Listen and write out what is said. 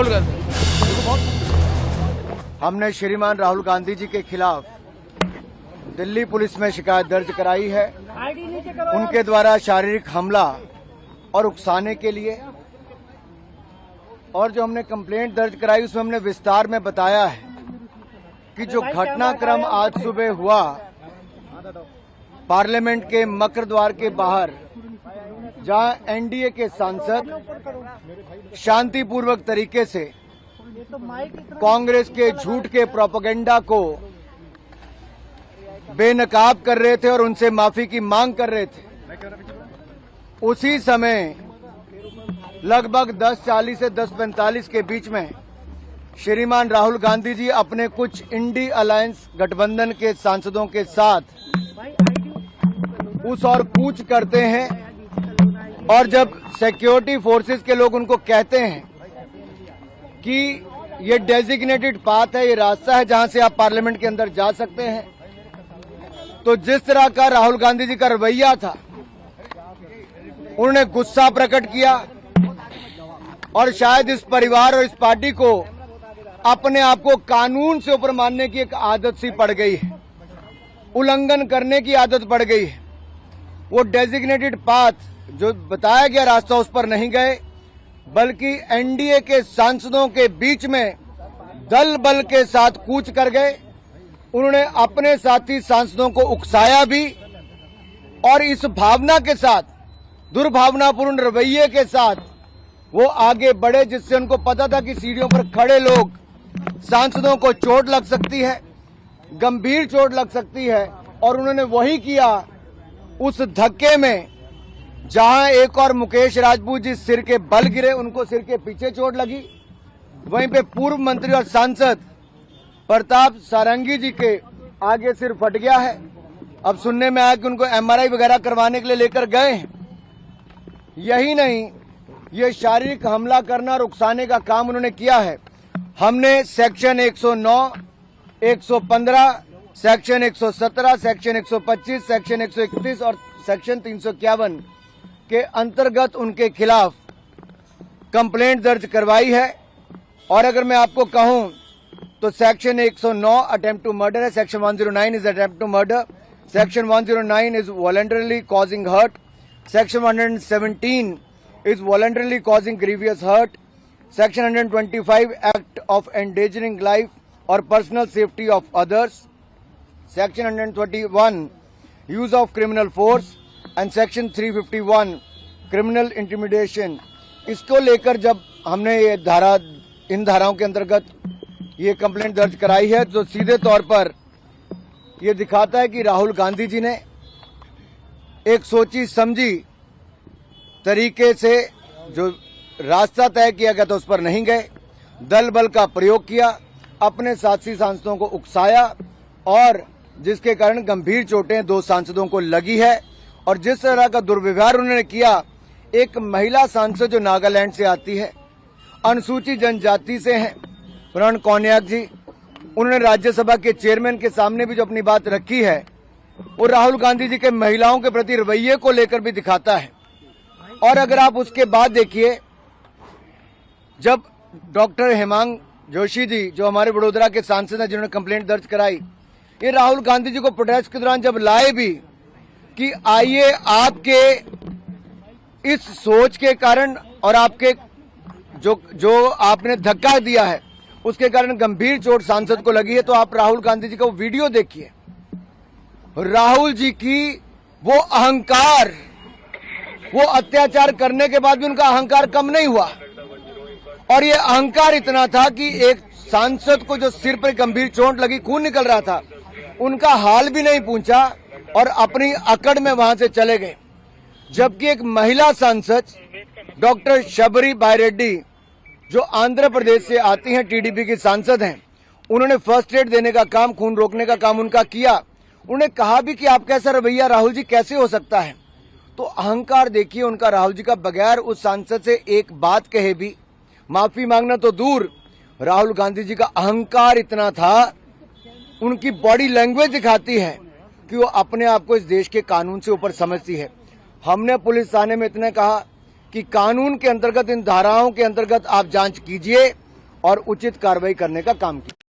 राहुल गांधी। हमने श्रीमान राहुल गांधी जी के खिलाफ दिल्ली पुलिस में शिकायत दर्ज कराई है उनके द्वारा शारीरिक हमला और उकसाने के लिए। और जो हमने कंप्लेंट दर्ज कराई उसमें हमने विस्तार में बताया है कि जो घटनाक्रम आज सुबह हुआ पार्लियामेंट के मकर द्वार के बाहर, जहां एनडीए के सांसद शांतिपूर्वक तरीके से कांग्रेस के झूठ के प्रोपेगेंडा को बेनकाब कर रहे थे और उनसे माफी की मांग कर रहे थे, उसी समय लगभग 10:40 से 10:45 के बीच में श्रीमान राहुल गांधी जी अपने कुछ इंडी अलायंस गठबंधन के सांसदों के साथ उस और कूच करते हैं। और जब सिक्योरिटी फोर्सेस के लोग उनको कहते हैं कि ये डेजिग्नेटेड पाथ है, ये रास्ता है जहां से आप पार्लियामेंट के अंदर जा सकते हैं, तो जिस तरह का राहुल गांधी जी का रवैया था, उन्होंने गुस्सा प्रकट किया और शायद इस परिवार और इस पार्टी को अपने आप को कानून से ऊपर मानने की एक आदत सी पड़ गई है, उल्लंघन करने की आदत पड़ गई है। वो डेजिग्नेटेड पाथ जो बताया गया रास्ता उस पर नहीं गए, बल्कि एनडीए के सांसदों के बीच में दल बल के साथ कूच कर गए। उन्होंने अपने साथी सांसदों को उकसाया भी और इस भावना के साथ, दुर्भावनापूर्ण रवैये के साथ वो आगे बढ़े, जिससे उनको पता था कि सीढ़ियों पर खड़े लोग सांसदों को चोट लग सकती है, गंभीर चोट लग सकती है। और उन्होंने वही किया। उस धक्के में जहां एक और मुकेश राजपूत जी सिर के बल गिरे, उनको सिर के पीछे चोट लगी, वहीं पे पूर्व मंत्री और सांसद प्रताप सारंगी जी के आगे सिर फट गया है। अब सुनने में आया कि उनको एमआरआई वगैरह करवाने के लिए लेकर गए हैं। यही नहीं, ये शारीरिक हमला करना और उकसाने का काम उन्होंने किया है। हमने सेक्शन 109, 115, सेक्शन 117, सेक्शन 125, सेक्शन 131 और सेक्शन 351 के अंतर्गत उनके खिलाफ कंप्लेंट दर्ज करवाई है। और अगर मैं आपको कहूं तो सेक्शन 109 अटेम्प्ट टू मर्डर है, section 109 is attempt to murder, section 109 is voluntarily causing hurt, section 117 is voluntarily causing grievous hurt, section 125 act of endangering life or personal safety of others, section 121 use of criminal force and section 351 criminal intimidation। इसको लेकर जब हमने ये इन धाराओं के अंतर्गत ये complaint दर्ज कराई है, तो सीधे तौर पर ये दिखाता है कि राहुल गांधी जी ने एक सोची समझी तरीके से जो रास्ता तय किया गया था उस पर नहीं गए, दल बल का प्रयोग किया, अपने साथी सांसदों को उकसाया और जिसके कारण गंभीर चोटें 2 सांसदों को लगी है। और जिस तरह का दुर्व्यवहार उन्होंने किया, एक महिला सांसद जो नागालैंड से आती है, अनुसूचित जनजाति से हैं, प्रण कौनियाक जी, उन्होंने राज्यसभा के चेयरमैन के सामने भी जो अपनी बात रखी है, वो राहुल गांधी जी के महिलाओं के प्रति रवैये को लेकर भी दिखाता है। और अगर आप उसके बाद देखिए, जब डॉक्टर हेमांग जोशी जी जो हमारे वडोदरा के सांसद हैं, जिन्होंने कंप्लेंट दर्ज कराई, ये राहुल गांधी जी को प्रोटेस्ट के दौरान जब लाए भी कि आइए आपके इस सोच के कारण और आपके जो आपने धक्का दिया है उसके कारण गंभीर चोट सांसद को लगी है, तो आप राहुल गांधी जी का वो वीडियो देखिए। राहुल जी की वो अहंकार, वो अत्याचार करने के बाद भी उनका अहंकार कम नहीं हुआ। और ये अहंकार इतना था कि एक सांसद को जो सिर पर गंभीर चोट लगी, खून निकल रहा था, उनका हाल भी नहीं पूछा और अपनी अकड़ में वहां से चले गए। जबकि एक महिला सांसद डॉक्टर शबरी बायरेड्डी जो आंध्र प्रदेश से आती हैं, टीडीपी की सांसद हैं, उन्होंने फर्स्ट एड देने का काम, खून रोकने का काम उनका किया। उन्होंने कहा भी कि आप कैसा रवैया राहुल जी कैसे हो सकता है। तो अहंकार देखिए उनका राहुल जी का, बगैर उस सांसद से एक बात कहे भी, माफी मांगना तो दूर, राहुल गांधी जी का अहंकार इतना था, उनकी बॉडी लैंग्वेज दिखाती है कि वो अपने आप को इस देश के कानून से ऊपर समझती है। हमने पुलिस थाने में इतने कहा कि कानून के अंतर्गत, इन धाराओं के अंतर्गत आप जांच कीजिए, और उचित कार्रवाई करने का काम किया।